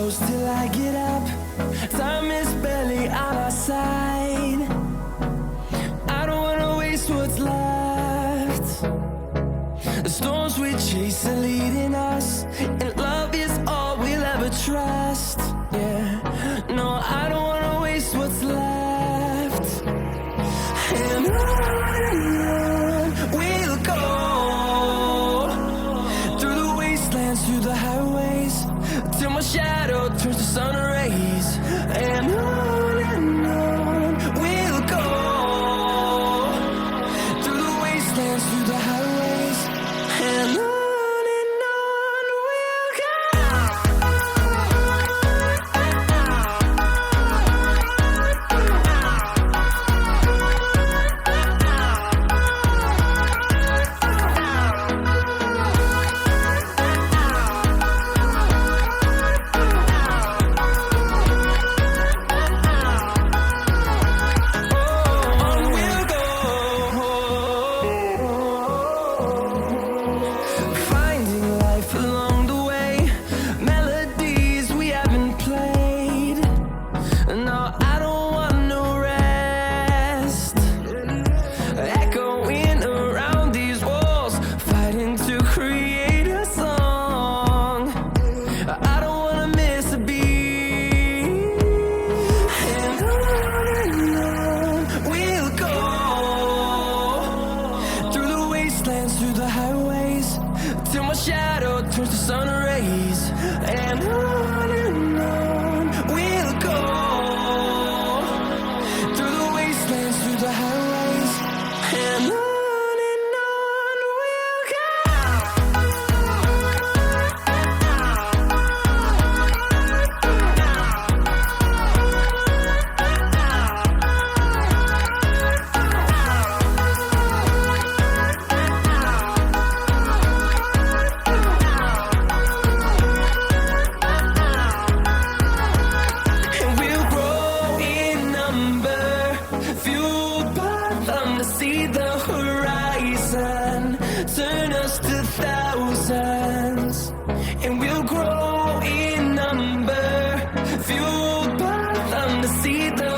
close till I get up. Time is barely on our side. I don't wanna waste what's left. The storms we chase are leading us, and love is all we'll ever trust. Yeah, no, I don't wanna waste what's left. And on we'll go, through the wastelands, through the highways, till my shadow turns to sun rays. And on we'll go, through the wastelands, through the highways, and on. Through the highways, till my shadow turns to sun rays. And on we'll go, through the wastelands, through the highways, and on. See the horizon turn us to thousands, and we'll grow in number, fueled by them to see the